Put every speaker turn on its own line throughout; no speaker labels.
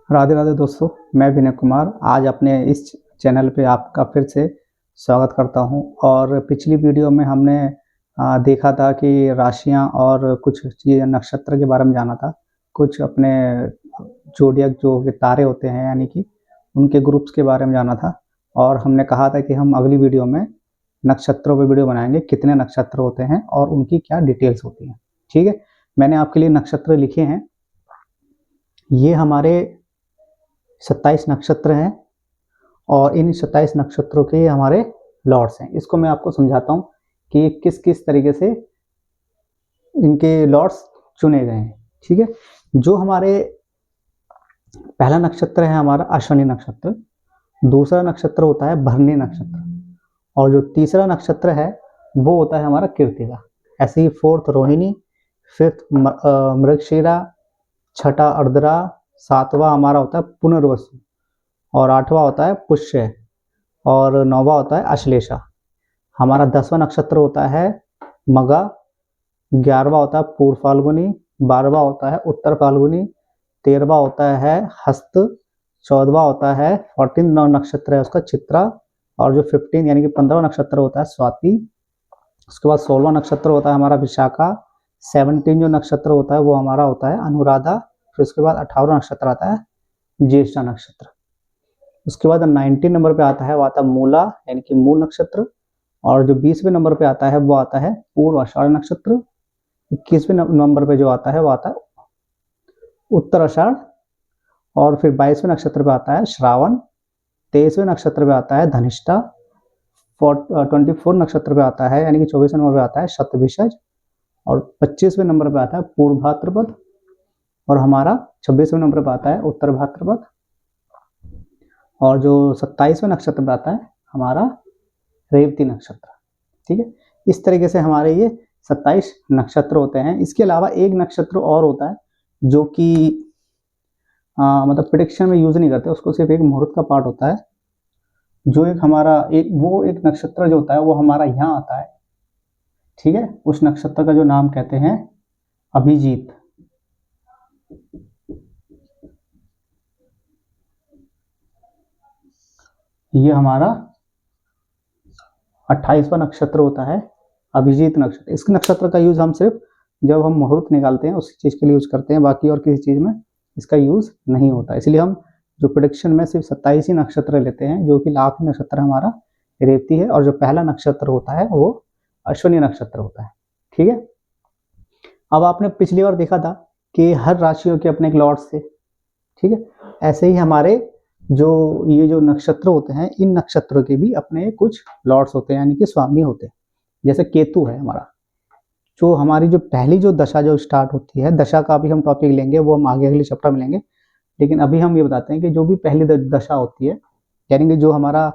राधे राधे दोस्तों, मैं विनय कुमार आज अपने इस चैनल पे आपका फिर से स्वागत करता हूं। और पिछली वीडियो में हमने देखा था कि राशियां और कुछ चीज़ नक्षत्र के बारे में जाना था, कुछ अपने ज़ोडिएक जो कि तारे होते हैं यानी कि उनके ग्रुप्स के बारे में जाना था। और हमने कहा था कि हम अगली वीडियो में नक्षत्रों पे वीडियो बनाएंगे, कितने नक्षत्र होते हैं और उनकी क्या डिटेल्स होती हैं। ठीक है, मैंने आपके लिए नक्षत्र लिखे हैं। ये हमारे 27 नक्षत्र हैं और इन 27 नक्षत्रों के हमारे लॉर्ड्स हैं। इसको मैं आपको समझाता हूँ कि किस किस तरीके से इनके लॉर्ड्स चुने गए हैं। ठीक है, जो हमारे पहला नक्षत्र है हमारा अश्विनी नक्षत्र, दूसरा नक्षत्र होता है भरणी नक्षत्र और जो तीसरा नक्षत्र है वो होता है हमारा कृत्तिका। ऐसे ही फोर्थ रोहिणी, फिफ्थ मृगशिरा, छठा अर्द्रा, सातवां हमारा होता है पुनर्वसु और आठवां होता है पुष्य और नौवां होता है अश्लेषा। हमारा 10वां नक्षत्र होता है मगा, 11वां होता है पूर्व फाल्गुनी, 12वां होता है उत्तर फाल्गुनी, 13वां होता है हस्त, 14वां होता है 14 नक्षत्र है उसका चित्रा और जो 15 यानी कि 15वां नक्षत्र होता है स्वाति। उसके बाद 16वां नक्षत्र होता है हमारा विशाखा, 17 जो नक्षत्र होता है वो हमारा होता है अनुराधा। फिर उसके बाद 18वां नक्षत्र आता है ज्येष्ठा नक्षत्र। उसके बाद 19 नंबर पे आता है वो आता है मूला यानी कि मूल नक्षत्र और जो 20वें नंबर पे आता है वो आता है पूर्व आषाढ़ नक्षत्र। 21वें नंबर पे जो आता है वो आता है उत्तर आषाढ़ और फिर 22वें नक्षत्र पे आता है श्रावण, 23वें नक्षत्र पे आता है धनिष्ठा, 24 नक्षत्र पे आता है यानी कि 24वें नंबर पे आता है शतभिषज और 25वें नंबर पे आता है पूर्व भाद्रपद और हमारा 26वें नंबर पे आता है उत्तर भाद्रपद और जो 27वें नक्षत्र पे आता है हमारा रेवती नक्षत्र। ठीक है, इस तरीके से हमारे ये 27 नक्षत्र होते हैं। इसके अलावा एक नक्षत्र और होता है जो कि मतलब प्रेडिक्शन में यूज नहीं करते, उसको सिर्फ एक मुहूर्त का पार्ट होता है। जो एक हमारा एक नक्षत्र जो होता है वो हमारा यहाँ आता है। ठीक है, उस नक्षत्र का जो नाम कहते हैं अभिजीत। ये हमारा 28वां नक्षत्र होता है अभिजीत नक्षत्र। इस नक्षत्र का यूज हम सिर्फ जब हम मुहूर्त निकालते हैं उसी चीज के लिए यूज करते हैं, बाकी और किसी चीज में इसका यूज नहीं होता। इसलिए हम जो प्रेडिक्शन में सिर्फ 27 ही नक्षत्र लेते हैं, जो कि आखिरी नक्षत्र हमारा रेवती है और जो पहला नक्षत्र होता है वो अश्विनी नक्षत्र होता है। ठीक है, अब आपने पिछली बार देखा था कि हर राशियों के अपने एक लॉर्ड्स थे। ठीक है, ऐसे ही हमारे ये जो नक्षत्र होते हैं इन नक्षत्रों के भी अपने कुछ लॉर्ड्स होते हैं यानी कि स्वामी होते हैं। जैसे केतु है हमारा, जो हमारी जो पहली जो दशा जो स्टार्ट होती है, दशा का भी हम टॉपिक लेंगे, वो हम आगे अगले चैप्टर में लेंगे। लेकिन अभी हम ये बताते हैं कि जो भी पहली दशा होती है यानी कि जो हमारा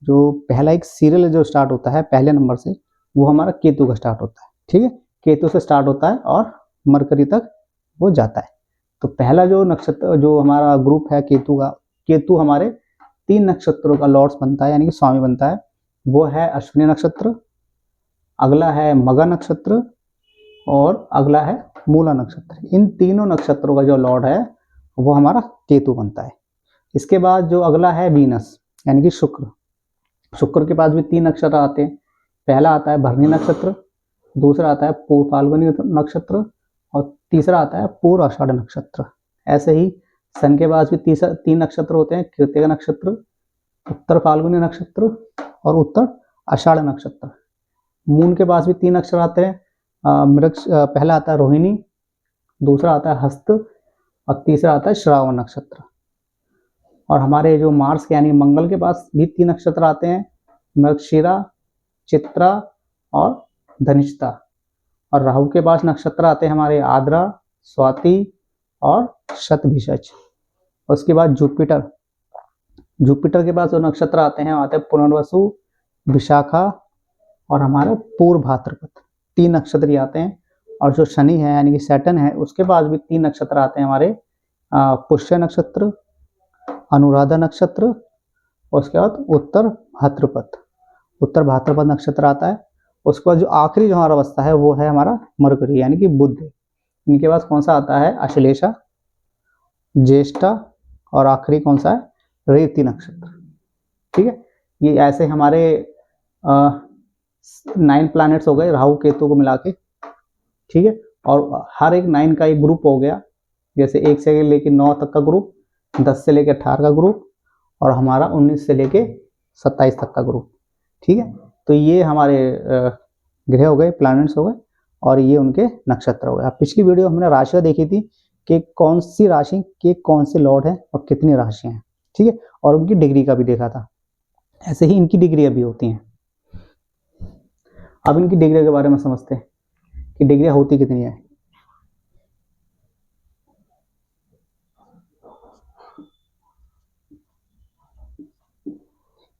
जो पहला एक सीरियल जो स्टार्ट होता है पहले नंबर से, वो हमारा केतु का स्टार्ट होता है। ठीक है, केतु से स्टार्ट होता है और मरकरी तक वो जाता है। तो पहला जो नक्षत्र जो हमारा ग्रुप है केतु का, केतु हमारे 3 नक्षत्रों का लॉर्ड्स बनता है यानी कि स्वामी बनता है। वो है अश्विनी नक्षत्र, अगला है मगा नक्षत्र और अगला है मूला नक्षत्र। इन तीनों नक्षत्रों का जो लॉर्ड है वो हमारा केतु बनता है। इसके बाद जो अगला है वीनस यानी कि शुक्र। शुक्र के पास भी 3 नक्षत्र आते हैं। पहला आता है भरणी नक्षत्र, दूसरा आता है पूर्व फाल्गुनी नक्षत्र और तीसरा आता है पूर्व आषाढ़ नक्षत्र। ऐसे ही सन के पास भी 3 नक्षत्र होते हैं, कृत्तिका नक्षत्र, उत्तर फाल्गुनी नक्षत्र और उत्तर आषाढ़ नक्षत्र। मून के पास भी 3 अक्षर आते हैं। पहला आता है रोहिणी, दूसरा आता है हस्त और तीसरा आता है श्रावण नक्षत्र। और हमारे जो मार्स के यानी मंगल के पास भी 3 नक्षत्र आते हैं, मृगशिरा, चित्रा और धनिष्ठा। और राहु के पास नक्षत्र आते हैं हमारे आद्रा, स्वाति और शतभिषज। उसके बाद जुपिटर, जुपिटर के पास जो नक्षत्र आते हैं पुनर्वसु, विशाखा और हमारे पूर्व भाद्रपद। 3 नक्षत्र आते हैं। और जो शनि है यानी कि सैटर्न है, उसके पास भी 3 नक्षत्र आते हैं हमारे पुष्य नक्षत्र, अनुराधा नक्षत्र और उसके बाद उत्तर भाद्रपद नक्षत्र आता है। उसके बाद जो आखिरी जो हमारा अवस्था है वो है हमारा मरकरी यानी कि बुध। इनके पास कौन सा आता है अश्लेषा, ज्येष्ठा और आखिरी कौन सा है, रेवती नक्षत्र। ठीक है, ये ऐसे हमारे 9 प्लैनेट्स हो गए राहु केतु को मिला के। ठीक है, और हर एक 9 का एक ग्रुप हो गया, जैसे 1 से लेके 9 तक का ग्रुप, 10 से लेके 18 का ग्रुप, और हमारा 19 से लेके 27 तक का ग्रुप। ठीक है, तो ये हमारे ग्रह हो गए, प्लैनेट्स हो गए, और ये उनके नक्षत्र हो गए। पिछली वीडियो हमने राशियां देखी थी कि कौन सी राशि के कौन से लॉर्ड हैं और कितनी राशियां हैं। ठीक है, और उनकी डिग्री का भी देखा था। ऐसे ही इनकी डिग्री भी होती हैं। अब इनकी डिग्री के बारे में समझते हैं कि डिग्री होती कितनी है।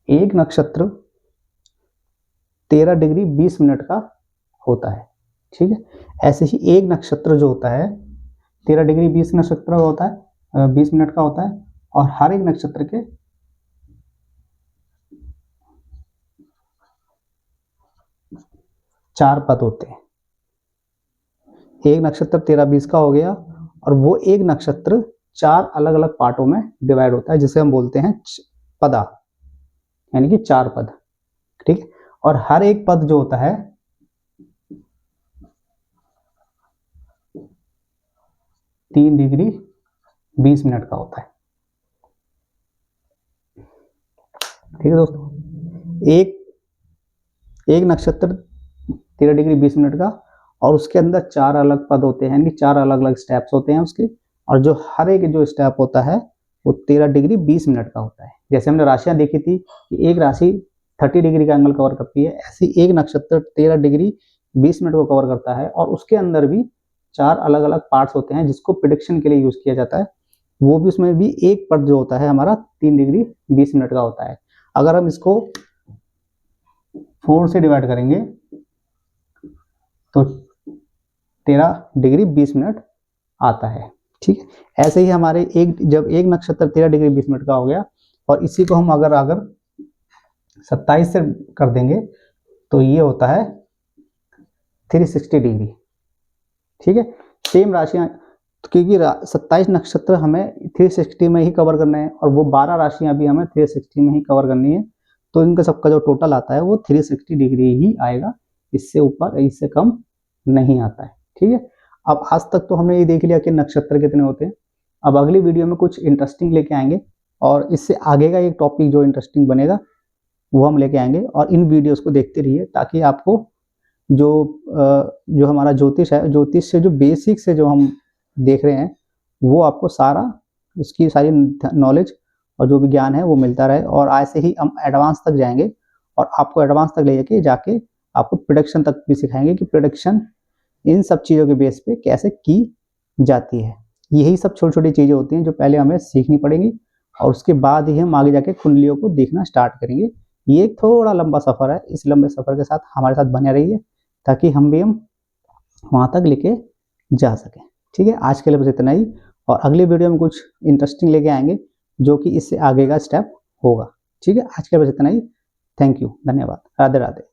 एक नक्षत्र 13 डिग्री 20 मिनट का होता है। ठीक है, ऐसे ही एक नक्षत्र जो होता है 13 डिग्री 20 नक्षत्र होता है, 20 मिनट का होता है, और हर एक नक्षत्र के 4 पद होते हैं। एक नक्षत्र 13-20 का हो गया, और वो एक नक्षत्र 4 अलग अलग पार्टों में डिवाइड होता है, जिसे हम बोलते हैं पदा, यानी कि 4 पद। ठीक है, और हर एक पद जो होता है 3 डिग्री 20 मिनट का होता है। ठीक है दोस्तों, एक नक्षत्र 13 डिग्री 20 मिनट का, और उसके अंदर 4 अलग पद होते हैं, यानी 4 अलग अलग स्टेप्स होते हैं उसके, और जो हर एक जो स्टेप होता है वो 13 डिग्री 20 मिनट का होता है। जैसे हमने राशियां देखी थी कि एक राशि 30 डिग्री का एंगल कवर करती है, ऐसे एक नक्षत्र 13 डिग्री 20 मिनट को कवर करता है, और उसके अंदर भी 4 अलग अलग पार्ट्स होते हैं जिसको प्रेडिक्शन के लिए यूज किया जाता है। वो भी, उसमें भी एक पद जो होता है हमारा 3 डिग्री 20 मिनट का होता है। अगर हम इसको 4 से डिवाइड करेंगे तो 13 डिग्री 20 मिनट आता है। ठीक है, ऐसे ही हमारे जब एक नक्षत्र 13 डिग्री 20 मिनट का हो गया, और इसी को हम अगर 27 से कर देंगे तो ये होता है 360 डिग्री। ठीक है, सेम राशियां, क्योंकि 27 नक्षत्र हमें 360 में ही कवर करने हैं, और वो 12 राशियां भी हमें 360 में ही कवर करनी है, तो इनका सबका जो टोटल आता है वो 360 डिग्री ही आएगा, इससे ऊपर इससे कम नहीं आता है। ठीक है, अब आज तक तो हमने ये देख लिया कि नक्षत्र कितने होते हैं। अब अगली वीडियो में कुछ इंटरेस्टिंग लेके आएंगे, और इससे आगे का एक टॉपिक जो इंटरेस्टिंग बनेगा वो हम लेके आएंगे, और इन वीडियोस को देखते रहिए, ताकि आपको जो हमारा ज्योतिष है, ज्योतिष से जो बेसिक से जो हम देख रहे हैं वो आपको सारा उसकी सारी नॉलेज और जो भी ज्ञान है वो मिलता रहे, और ऐसे ही हम एडवांस तक जाएंगे, और आपको एडवांस तक ले जाके आपको प्रोडक्शन तक भी सिखाएंगे कि प्रोडक्शन इन सब चीज़ों के बेस पे कैसे की जाती है। यही सब छोटी छोटी चीज़ें होती हैं जो पहले हमें सीखनी पड़ेंगी, और उसके बाद ही हम आगे जाके कुंडलियों को देखना स्टार्ट करेंगे। ये एक थोड़ा लंबा सफ़र है, इस लंबे सफ़र के साथ हमारे साथ बने रहिए, ताकि हम वहाँ तक लेके जा सकें। ठीक है, आज के लिए बस इतना ही, और अगली वीडियो में कुछ इंटरेस्टिंग लेके आएंगे जो कि इससे आगे का स्टेप होगा। ठीक है, आज के लिए बस इतना ही। थैंक यू, धन्यवाद, राधे राधे।